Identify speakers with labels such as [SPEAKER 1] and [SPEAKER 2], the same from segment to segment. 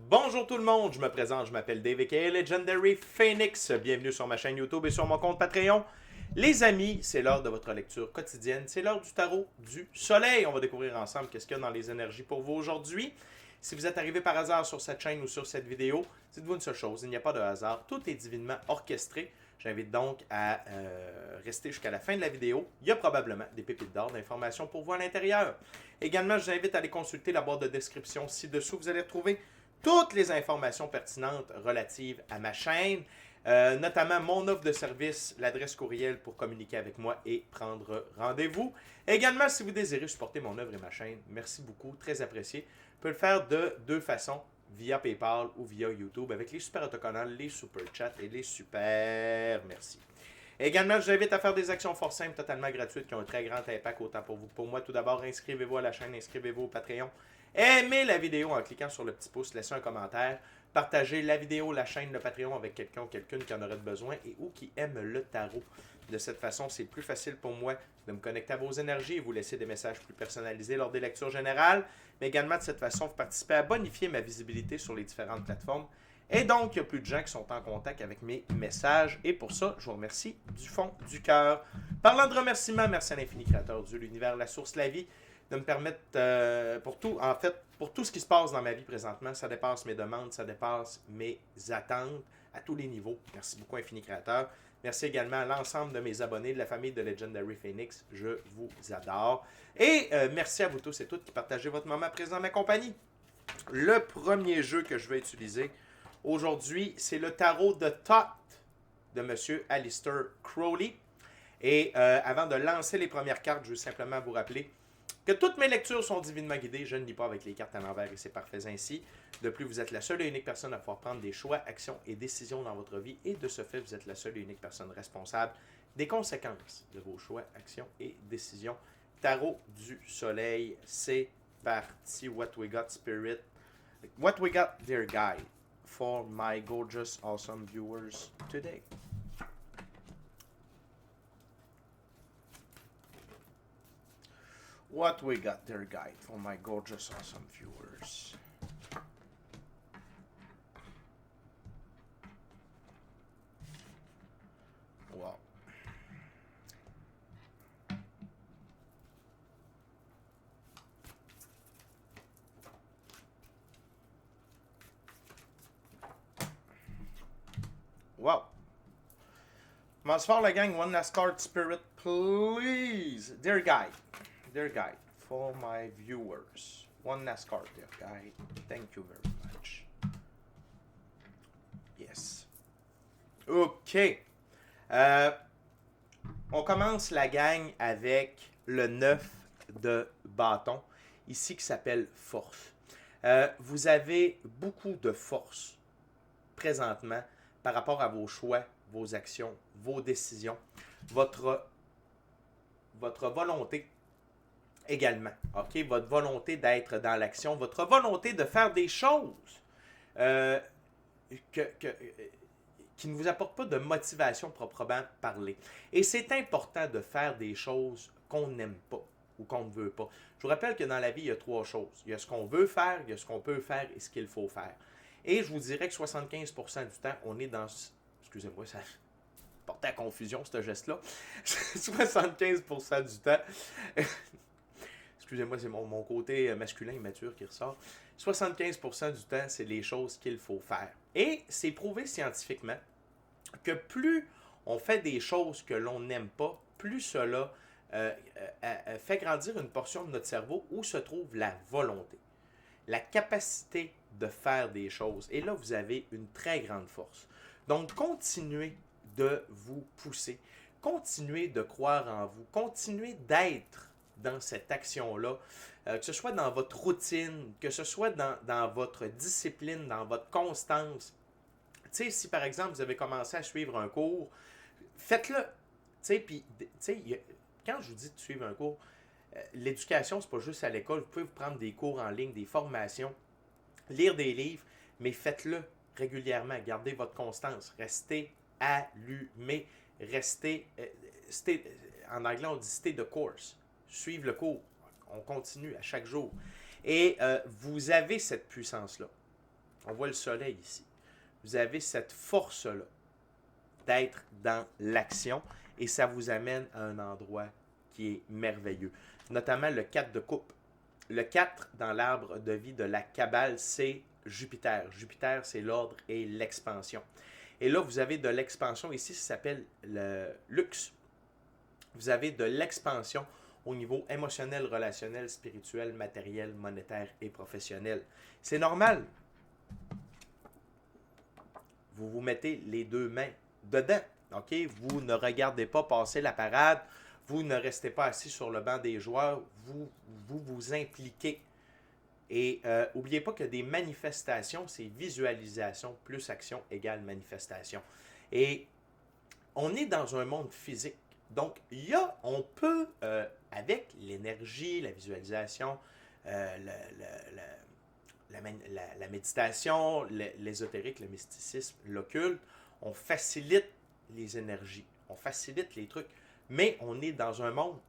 [SPEAKER 1] Bonjour tout le monde, je me présente, je m'appelle Dave aka Legendary Phoenix. Bienvenue sur ma chaîne YouTube et sur mon compte Patreon. Les amis, c'est l'heure de votre lecture quotidienne, c'est l'heure du tarot du soleil. On va découvrir ensemble qu'est-ce qu'il y a dans les énergies pour vous aujourd'hui. Si vous êtes arrivé par hasard sur cette chaîne ou sur cette vidéo, dites-vous une seule chose, il n'y a pas de hasard, tout est divinement orchestré. J'invite donc à rester jusqu'à la fin de la vidéo. Il y a probablement des pépites d'or, d'informations pour vous à l'intérieur. Également, je vous invite à aller consulter la boîte de description ci-dessous. Vous allez retrouver toutes les informations pertinentes relatives à ma chaîne, notamment mon offre de service, l'adresse courriel pour communiquer avec moi et prendre rendez-vous. Également, si vous désirez supporter mon œuvre et ma chaîne, merci beaucoup, très apprécié. Vous pouvez le faire de deux façons, via PayPal ou via YouTube, avec les super autocollants, les super chats et les super merci. Également, je vous invite à faire des actions fort simples, totalement gratuites, qui ont un très grand impact autant pour vous que pour moi. Tout d'abord, inscrivez-vous à la chaîne, inscrivez-vous au Patreon. Aimez la vidéo en cliquant sur le petit pouce, laissez un commentaire, partagez la vidéo, la chaîne, le Patreon avec quelqu'un ou quelqu'une qui en aurait besoin et ou qui aime le tarot. De cette façon, c'est plus facile pour moi de me connecter à vos énergies et vous laisser des messages plus personnalisés lors des lectures générales. Mais également, de cette façon, vous participez à bonifier ma visibilité sur les différentes plateformes. Et donc, il y a plus de gens qui sont en contact avec mes messages. Et pour ça, je vous remercie du fond du cœur. Parlant de remerciements, merci à l'infini créateur Dieu, l'univers, la source, la vie, de me permettre, pour tout ce qui se passe dans ma vie présentement, ça dépasse mes demandes, ça dépasse mes attentes à tous les niveaux. Merci beaucoup, infini créateur. Merci également à l'ensemble de mes abonnés de la famille de Legendary Phoenix. Je vous adore. Et merci à vous tous et toutes qui partagez votre moment présent dans ma compagnie. Le premier jeu que je vais utiliser aujourd'hui, c'est le tarot de Thoth de M. Aleister Crowley. Et avant de lancer les premières cartes, je veux simplement vous rappeler que toutes mes lectures sont divinement guidées. Je ne lis pas avec les cartes à l'envers et c'est parfait ainsi. De plus, vous êtes la seule et unique personne à pouvoir prendre des choix, actions et décisions dans votre vie. Et de ce fait, vous êtes la seule et unique personne responsable des conséquences de vos choix, actions et décisions. Tarot du soleil, c'est parti. What we got, spirit? What we got, dear guide, for my gorgeous, awesome viewers today? What we got, dear guide, for my gorgeous, awesome viewers. Wow. Wow. Commence fort la gang. One last card, spirit, please. Dear guide, for my viewers. One last card, dear guide. Thank you very much. Yes. OK. On commence la gang avec le 9 de bâton, ici qui s'appelle force. Vous avez beaucoup de force présentement par rapport à vos choix, vos actions, vos décisions, votre volonté également, ok? Votre volonté d'être dans l'action, votre volonté de faire des choses qui ne vous apportent pas de motivation proprement parler. Et c'est important de faire des choses qu'on n'aime pas ou qu'on ne veut pas. Je vous rappelle que dans la vie, il y a trois choses. Il y a ce qu'on veut faire, il y a ce qu'on peut faire et ce qu'il faut faire. Et je vous dirais que 75% du temps, on est dans... Excusez-moi, ça porte à confusion, ce geste-là. 75% du temps... Excusez-moi, c'est mon côté masculin immature qui ressort. 75% du temps, c'est les choses qu'il faut faire. Et c'est prouvé scientifiquement que plus on fait des choses que l'on n'aime pas, plus cela fait grandir une portion de notre cerveau où se trouve la volonté, la capacité de faire des choses. Et là, vous avez une très grande force. Donc, continuez de vous pousser, continuez de croire en vous, continuez d'être dans cette action-là, que ce soit dans votre routine, que ce soit dans votre discipline, dans votre constance. Tu sais, si par exemple vous avez commencé à suivre un cours, faites-le. Tu sais, puis, tu sais, quand je vous dis de suivre un cours, l'éducation, c'est pas juste à l'école. Vous pouvez vous prendre des cours en ligne, des formations, lire des livres, mais faites-le régulièrement. Gardez votre constance. Restez allumé. Restez, en anglais, on dit stay the course. Suivre le cours. On continue à chaque jour. Et vous avez cette puissance-là. On voit le soleil ici. Vous avez cette force-là d'être dans l'action et ça vous amène à un endroit qui est merveilleux. Notamment le 4 de coupe. Le 4 dans l'arbre de vie de la Kabbale, c'est Jupiter. Jupiter, c'est l'ordre et l'expansion. Et là, vous avez de l'expansion ici, ça s'appelle le luxe. Vous avez de l'expansion au niveau émotionnel, relationnel, spirituel, matériel, monétaire et professionnel. C'est normal. Vous vous mettez les deux mains dedans. OK? Vous ne regardez pas passer la parade. Vous ne restez pas assis sur le banc des joueurs. Vous impliquez. Et n'oubliez pas que des manifestations, c'est visualisation plus action égale manifestation. Et on est dans un monde physique. Donc, on peut, avec l'énergie, la visualisation, la méditation, l'ésotérique, le mysticisme, l'occulte, on facilite les énergies, on facilite les trucs, mais on est dans un monde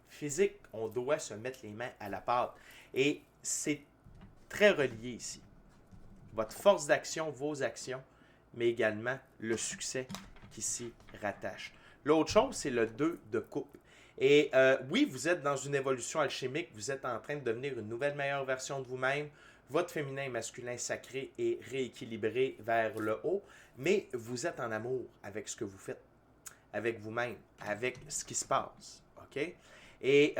[SPEAKER 1] physique, on doit se mettre les mains à la pâte. Et c'est très relié ici. Votre force d'action, vos actions, mais également le succès qui s'y rattache. L'autre chose, c'est le 2 de coupe. Et oui, vous êtes dans une évolution alchimique, vous êtes en train de devenir une nouvelle meilleure version de vous-même. Votre féminin et masculin sacré est rééquilibré vers le haut, mais vous êtes en amour avec ce que vous faites, avec vous-même, avec ce qui se passe. OK? Et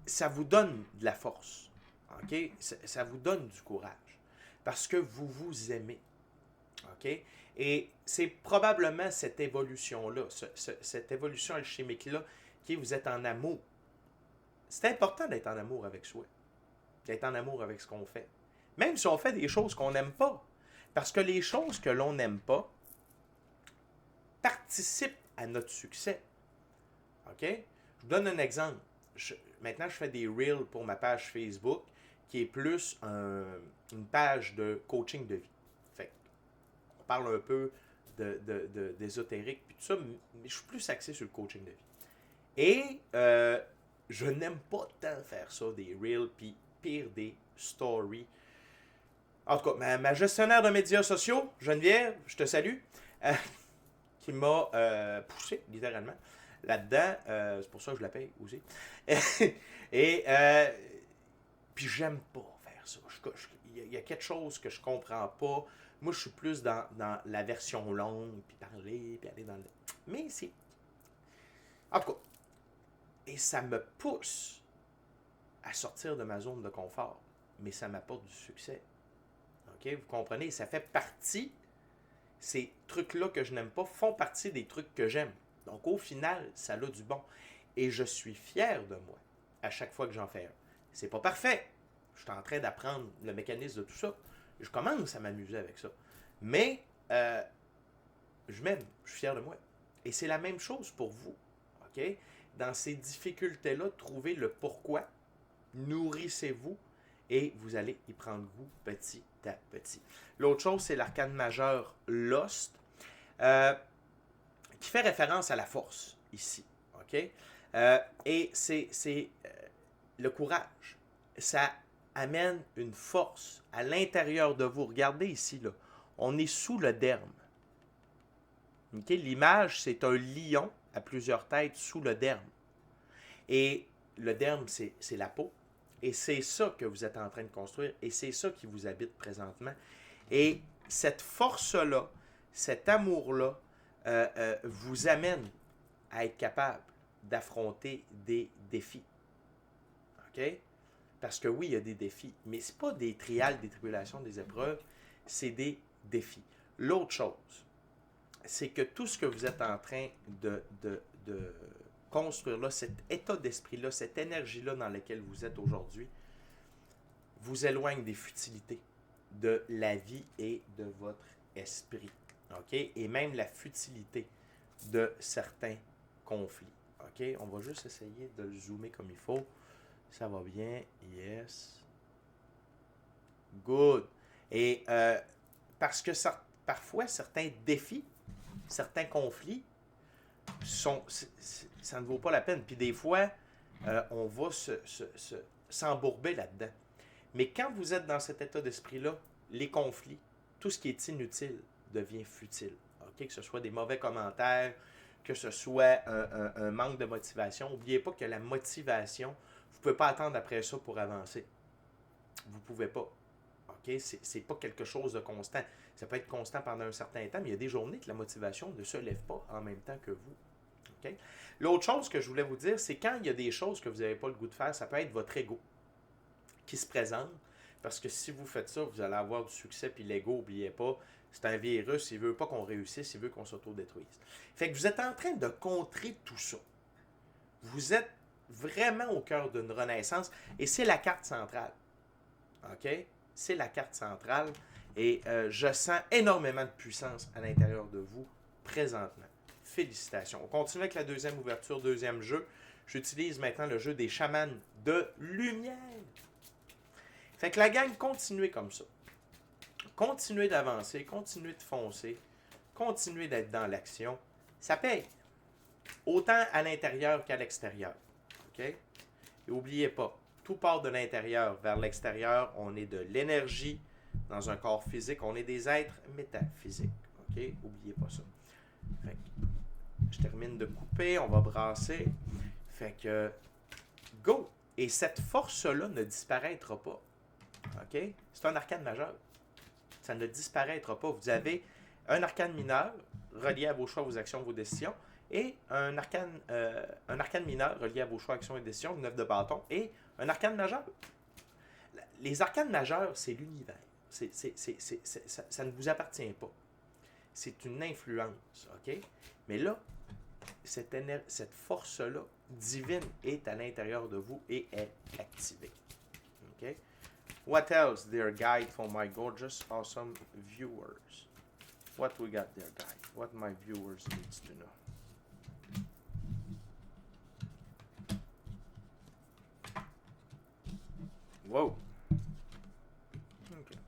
[SPEAKER 1] ça vous donne de la force. OK? Ça vous donne du courage parce que vous vous aimez. OK? Et c'est probablement cette évolution-là, cette évolution alchimique-là, qui vous êtes en amour. C'est important d'être en amour avec soi, d'être en amour avec ce qu'on fait. Même si on fait des choses qu'on n'aime pas. Parce que les choses que l'on n'aime pas participent à notre succès. OK? Je vous donne un exemple. Maintenant, je fais des reels pour ma page Facebook, qui est plus une page de coaching de vie. On parle un peu d'ésotérique, puis tout ça, mais je suis plus axé sur le coaching de vie. Et je n'aime pas tant faire ça, des reels, puis pire des stories. En tout cas, ma gestionnaire de médias sociaux, Geneviève, je te salue, qui m'a poussé, littéralement, là-dedans. C'est pour ça que je la paye aussi. Et puis j'aime pas faire ça. Il y a quelque chose que je comprends pas. Moi, je suis plus dans la version longue, puis parler, puis aller dans le... Mais c'est... En tout cas, et ça me pousse à sortir de ma zone de confort, mais ça m'apporte du succès. OK? Vous comprenez? Ça fait partie, ces trucs-là que je n'aime pas font partie des trucs que j'aime. Donc, au final, ça a du bon. Et je suis fier de moi à chaque fois que j'en fais un. C'est pas parfait. Je suis en train d'apprendre le mécanisme de tout ça. Je commence à m'amuser avec ça. Mais je m'aime, je suis fier de moi. Et c'est la même chose pour vous. OK? Dans ces difficultés-là, trouvez le pourquoi, nourrissez-vous et vous allez y prendre goût petit à petit. L'autre chose, c'est l'arcane majeur Lost, qui fait référence à la force ici. OK? Et c'est le courage. Ça amène une force à l'intérieur de vous. Regardez ici, là. On est sous le derme. Okay? L'image, c'est un lion à plusieurs têtes sous le derme. Et le derme, c'est la peau. Et c'est ça que vous êtes en train de construire. Et c'est ça qui vous habite présentement. Et cette force-là, cet amour-là, vous amène à être capable d'affronter des défis. OK? Parce que oui, il y a des défis, mais ce n'est pas des trials, des tribulations, des épreuves, c'est des défis. L'autre chose, c'est que tout ce que vous êtes en train de construire là, cet état d'esprit-là, cette énergie-là dans laquelle vous êtes aujourd'hui, vous éloigne des futilités de la vie et de votre esprit. OK? Et même la futilité de certains conflits. OK? On va juste essayer de le zoomer comme il faut. Ça va bien. Yes. Good. Et parce que parfois, certains défis, certains conflits, ça ne vaut pas la peine. Puis des fois, on va s'embourber là-dedans. Mais quand vous êtes dans cet état d'esprit-là, les conflits, tout ce qui est inutile devient futile. Okay? Que ce soit des mauvais commentaires, que ce soit un manque de motivation. N'oubliez pas que la motivation, vous ne pouvez pas attendre après ça pour avancer. Vous ne pouvez pas. Okay? C'est pas quelque chose de constant. Ça peut être constant pendant un certain temps, mais il y a des journées que la motivation ne se lève pas en même temps que vous. Okay? L'autre chose que je voulais vous dire, c'est quand il y a des choses que vous n'avez pas le goût de faire, ça peut être votre ego qui se présente. Parce que si vous faites ça, vous allez avoir du succès. Puis l'ego, n'oubliez pas, c'est un virus. Il ne veut pas qu'on réussisse, il veut qu'on s'autodétruise. Fait que vous êtes en train de contrer tout ça. Vous êtes vraiment au cœur d'une renaissance. Et c'est la carte centrale. OK? C'est la carte centrale. Et je sens énormément de puissance à l'intérieur de vous présentement. Félicitations. On continue avec la deuxième ouverture, deuxième jeu. J'utilise maintenant le jeu des chamans de lumière. Fait que la gang, continuez comme ça. Continuez d'avancer, continuez de foncer, continuez d'être dans l'action. Ça paye. Autant à l'intérieur qu'à l'extérieur. OK? Et n'oubliez pas, tout part de l'intérieur vers l'extérieur. On est de l'énergie dans un corps physique. On est des êtres métaphysiques. OK? N'oubliez pas ça. Fait que, je termine de couper, on va brasser. Fait que, go! Et cette force-là ne disparaîtra pas. OK? C'est un arcane majeur. Ça ne disparaîtra pas. Vous avez un arcane mineur relié à vos choix, vos actions, vos décisions, et un arcane mineur relié à vos choix, actions et décisions, 9 de bâton, et un arcane majeur. Les arcanes majeurs, c'est l'univers. Ça ne vous appartient pas. C'est une influence. OK? Mais là, cette force-là, divine, est à l'intérieur de vous et est activée. OK? What else, dear guide, for my gorgeous, awesome viewers? What we got there, guide? What my viewers needs to know? Wow. Okay.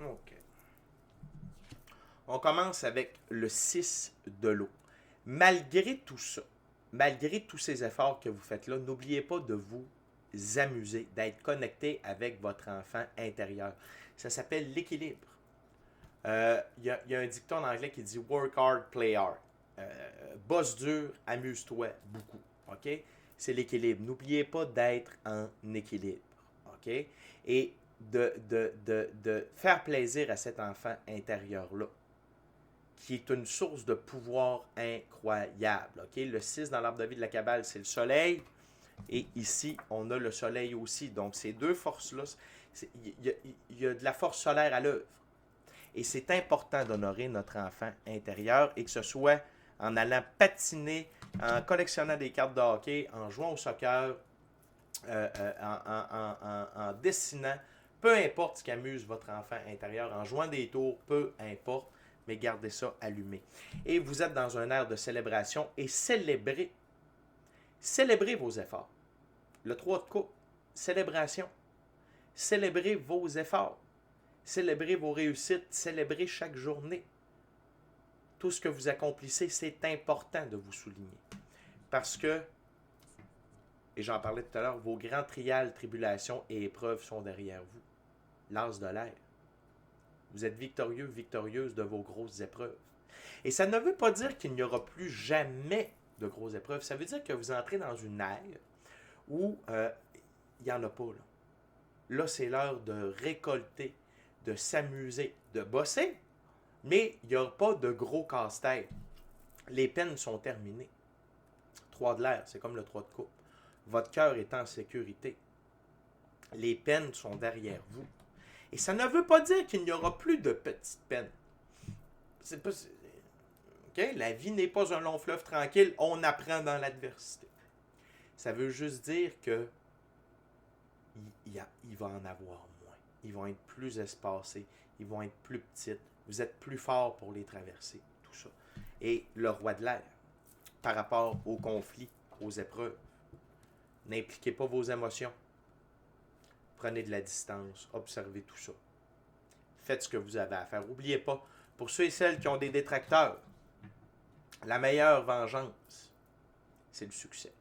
[SPEAKER 1] OK. On commence avec le 6 de l'eau. Malgré tout ça, malgré tous ces efforts que vous faites là, n'oubliez pas de vous amuser, d'être connecté avec votre enfant intérieur. Ça s'appelle l'équilibre. Y a un dicton en anglais qui dit « Work hard, play hard ». Bosse dur, amuse-toi beaucoup. OK? C'est l'équilibre. N'oubliez pas d'être en équilibre. OK? Et de faire plaisir à cet enfant intérieur-là, qui est une source de pouvoir incroyable. Okay? Le 6 dans l'arbre de vie de la Kabbale, c'est le soleil. Et ici, on a le soleil aussi. Donc, ces deux forces-là, il y a de la force solaire à l'œuvre. Et c'est important d'honorer notre enfant intérieur, et que ce soit en allant patiner, en collectionnant des cartes de hockey, en jouant au soccer, en dessinant, peu importe ce qui amuse votre enfant intérieur, en jouant des tours, peu importe, mais gardez ça allumé. Et vous êtes dans un air de célébration, et célébrez vos efforts. Le 3 de coupe, célébration. Célébrez vos efforts. Célébrez vos réussites. Célébrez chaque journée. Tout ce que vous accomplissez, c'est important de vous souligner. Parce que, et j'en parlais tout à l'heure, vos grands trials, tribulations et épreuves sont derrière vous. L'as de l'air. Vous êtes victorieux, victorieuse de vos grosses épreuves. Et ça ne veut pas dire qu'il n'y aura plus jamais de grosses épreuves. Ça veut dire que vous entrez dans une ère où il n'y en a pas. Là, c'est l'heure de récolter, de s'amuser, de bosser, mais il n'y aura pas de gros casse-tête. Les peines sont terminées. 3 de l'air, c'est comme le 3 de coupe. Votre cœur est en sécurité. Les peines sont derrière vous. Et ça ne veut pas dire qu'il n'y aura plus de petites peines. C'est pas... Okay? La vie n'est pas un long fleuve tranquille, on apprend dans l'adversité. Ça veut juste dire que il va en avoir moins. Ils vont être plus espacés, ils vont être plus petites. Vous êtes plus fort pour les traverser, tout ça. Et le roi de l'air, par rapport aux conflits, aux épreuves, n'impliquez pas vos émotions. Prenez de la distance, observez tout ça. Faites ce que vous avez à faire. N'oubliez pas, pour ceux et celles qui ont des détracteurs, la meilleure vengeance, c'est le succès.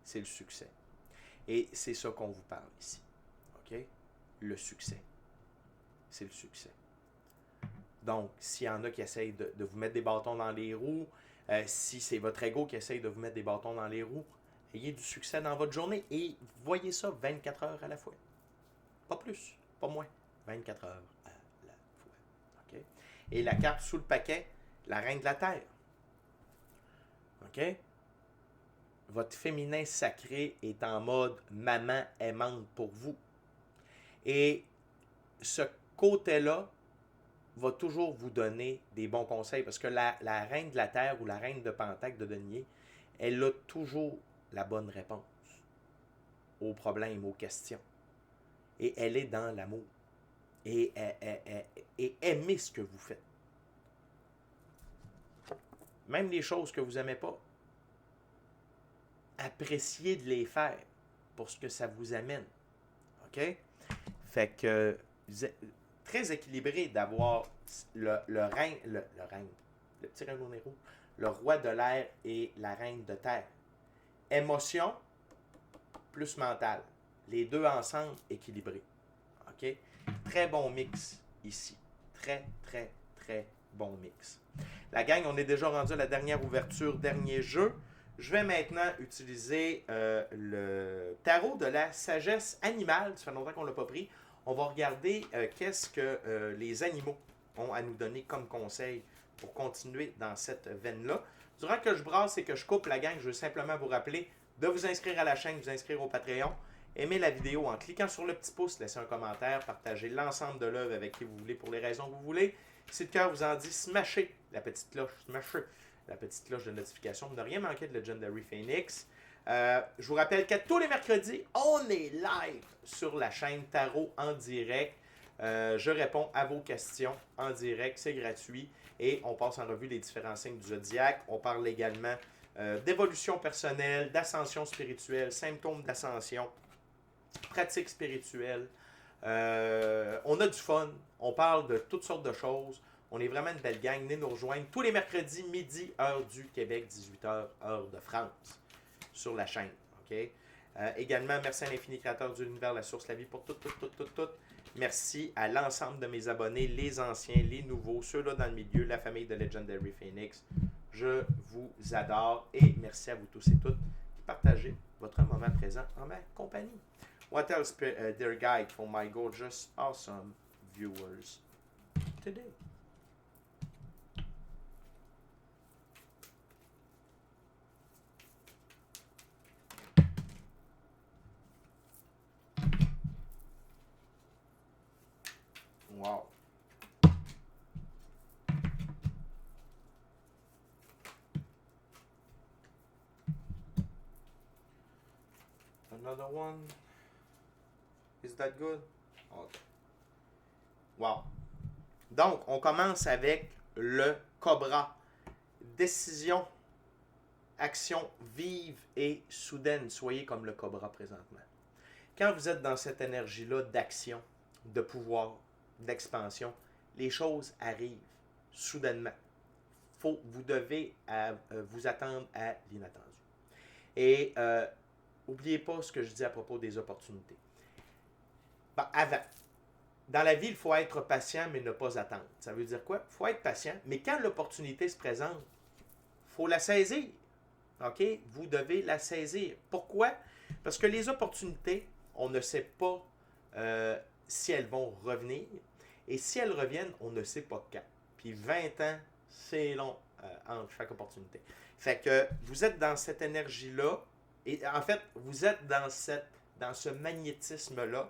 [SPEAKER 1] C'est le succès. Et c'est ça qu'on vous parle ici. OK? Le succès. C'est le succès. Donc, s'il y en a qui essayent de vous mettre des bâtons dans les roues, si c'est votre ego qui essaye de vous mettre des bâtons dans les roues, ayez du succès dans votre journée et voyez ça 24 heures à la fois. Pas plus, pas moins. 24 heures à la fois. OK? Et la carte sous le paquet, la reine de la terre. OK? Votre féminin sacré est en mode maman aimante pour vous. Et ce côté-là va toujours vous donner des bons conseils parce que la reine de la terre ou la reine de Pentacle de denier, elle a toujours la bonne réponse aux problèmes, aux questions. Et elle est dans l'amour. Et aimez ce que vous faites. Même les choses que vous n'aimez pas, appréciez de les faire pour ce que ça vous amène. OK? Fait que très équilibré d'avoir le petit reine au nez rouge, le roi de l'air et la reine de terre. Émotion plus mental. Les deux ensemble équilibrés. OK? Très bon mix ici. Très, très, très bon mix. La gang, on est déjà rendu à la dernière ouverture, dernier jeu. Je vais maintenant utiliser le tarot de la sagesse animale. Ça fait longtemps qu'on ne l'a pas pris. On va regarder qu'est-ce que les animaux ont à nous donner comme conseil pour continuer dans cette veine-là. Durant que je brasse et que je coupe la gang, je veux simplement vous rappeler de vous inscrire à la chaîne, de vous inscrire au Patreon. Aimez la vidéo en cliquant sur le petit pouce, laissez un commentaire, partagez l'ensemble de l'œuvre avec qui vous voulez pour les raisons que vous voulez. Si le cœur vous en dit, smashez la petite cloche, de notification pour ne rien manquer de Legendary Phoenix. Je vous rappelle qu'à tous les mercredis, on est live sur la chaîne Tarot en direct. Je réponds à vos questions en direct, c'est gratuit. Et on passe en revue les différents signes du zodiaque. On parle également d'évolution personnelle, d'ascension spirituelle, symptômes d'ascension, pratiques spirituelles. On a du fun, on parle de toutes sortes de choses. On est vraiment une belle gang. Venez nous rejoindre tous les mercredis, midi, heure du Québec, 18h, heure de France, sur la chaîne. OK? Également, merci à l'infini créateur de l'univers, la source, la vie, pour tout. Merci à l'ensemble de mes abonnés, les anciens, les nouveaux, ceux-là dans le milieu, la famille de Legendary Phoenix. Je vous adore et merci à vous tous et toutes qui partagez votre moment présent en ma compagnie. What else, dear guide, for my gorgeous, awesome viewers today? Wow. Another one. Is that good? Okay. Wow. Donc, on commence avec le Cobra. Décision, action vive et soudaine. Soyez comme le Cobra présentement. Quand vous êtes dans cette énergie-là d'action, de pouvoir, d'expansion, les choses arrivent soudainement. Vous devez vous attendre à l'inattendu. Et n'oubliez pas ce que je dis à propos des opportunités. Avant, dans la vie, il faut être patient, mais ne pas attendre. Ça veut dire quoi? Il faut être patient, mais quand l'opportunité se présente, il faut la saisir. OK? Vous devez la saisir. Pourquoi? Parce que les opportunités, on ne sait pas si elles vont revenir. Et si elles reviennent, on ne sait pas quand. Puis 20 ans, c'est long entre chaque opportunité. Fait que vous êtes dans cette énergie-là. Et en fait, vous êtes dans ce magnétisme-là.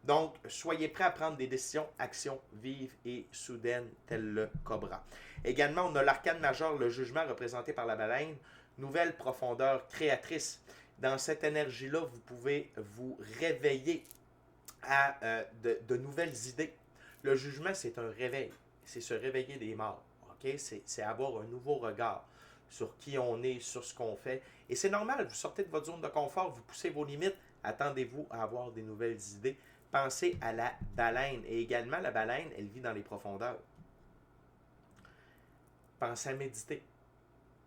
[SPEAKER 1] Donc, soyez prêts à prendre des décisions, actions vives et soudaines, tel le Cobra. Également, on a l'arcane majeur, le jugement représenté par la baleine. Nouvelle profondeur créatrice. Dans cette énergie-là, vous pouvez vous réveiller à de nouvelles idées. Le jugement, c'est un réveil. C'est se réveiller des morts. Okay? C'est avoir un nouveau regard sur qui on est, sur ce qu'on fait. Et c'est normal, vous sortez de votre zone de confort, vous poussez vos limites. Attendez-vous à avoir des nouvelles idées. Pensez à la baleine. Et également, la baleine, elle vit dans les profondeurs. Pensez à méditer.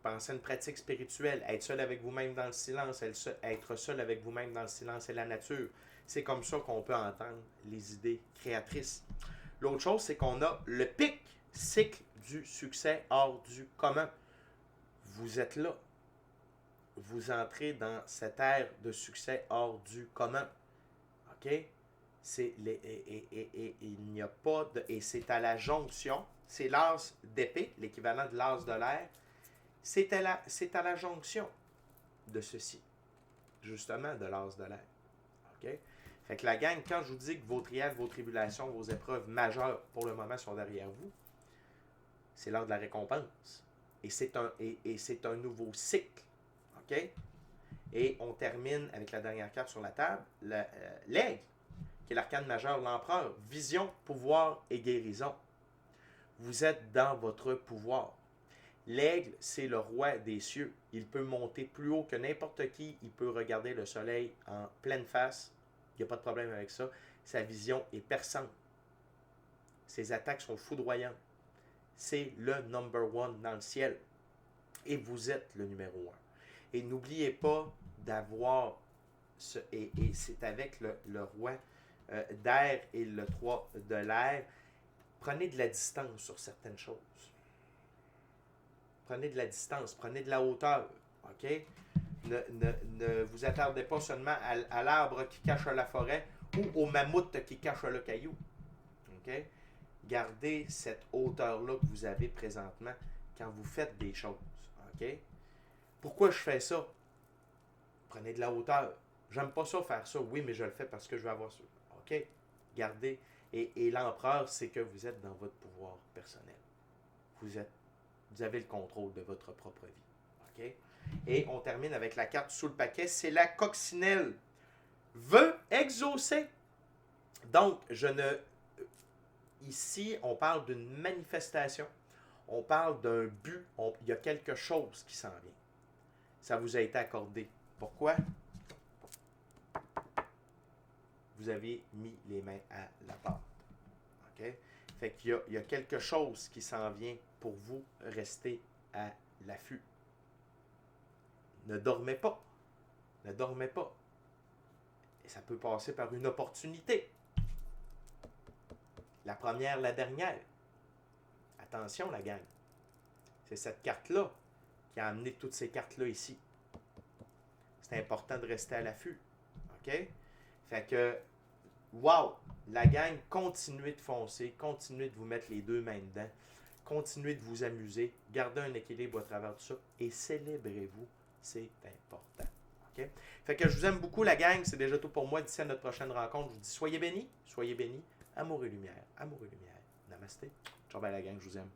[SPEAKER 1] Pensez à une pratique spirituelle. Être seul avec vous-même dans le silence. Être seul avec vous-même dans le silence et la nature. C'est comme ça qu'on peut entendre les idées créatrices. L'autre chose, c'est qu'on a le pic cycle du succès hors du commun. Vous êtes là. Vous entrez dans cette ère de succès hors du commun. OK? Il n'y a pas de... Et c'est à la jonction. C'est l'as d'épée, l'équivalent de l'as de l'air. C'est à la jonction de ceci. Justement, de l'as de l'air. OK? Fait que la gang, quand je vous dis que vos trials, vos tribulations, vos épreuves majeures pour le moment sont derrière vous, c'est l'heure de la récompense. Et c'est un nouveau cycle. OK? Et on termine avec la dernière carte sur la table, l'aigle, qui est l'arcane majeur, l'empereur. Vision, pouvoir et guérison. Vous êtes dans votre pouvoir. L'aigle, c'est le roi des cieux. Il peut monter plus haut que n'importe qui. Il peut regarder le soleil en pleine face. Il n'y a pas de problème avec ça. Sa vision est perçante. Ses attaques sont foudroyantes. C'est le number one dans le ciel. Et vous êtes le numéro un. Et n'oubliez pas d'avoir et c'est avec le roi d'air et le 3 de l'air. Prenez de la distance sur certaines choses. Prenez de la distance, prenez de la hauteur. OK? Ne vous attardez pas seulement à l'arbre qui cache la forêt ou au mammouth qui cache le caillou. OK? Gardez cette hauteur-là que vous avez présentement quand vous faites des choses. OK? Pourquoi je fais ça? Prenez de la hauteur. J'aime pas ça faire ça. Oui, mais je le fais parce que je veux avoir ça. OK? Gardez. Et l'empereur, c'est que vous êtes dans votre pouvoir personnel. Vous avez le contrôle de votre propre vie. OK? Et on termine avec la carte sous le paquet. C'est la coccinelle. Veut exaucer. Donc, ici, on parle d'une manifestation. On parle d'un but. Il y a quelque chose qui s'en vient. Ça vous a été accordé. Pourquoi? Vous avez mis les mains à la pâte. OK? Fait qu'il y a quelque chose qui s'en vient pour vous. Restez à l'affût. Ne dormez pas. Ne dormez pas. Et ça peut passer par une opportunité. La première, la dernière. Attention, la gang. C'est cette carte-là qui a amené toutes ces cartes-là ici. C'est important de rester à l'affût. OK? Fait que, wow! La gang, continuez de foncer, continuez de vous mettre les deux mains dedans, continuez de vous amuser, gardez un équilibre à travers tout ça et célébrez-vous. C'est important. OK? Fait que je vous aime beaucoup, la gang. C'est déjà tout pour moi. D'ici à notre prochaine rencontre, je vous dis soyez bénis. Amour et lumière. Amour et lumière. Namasté. Ciao, bye la gang, je vous aime.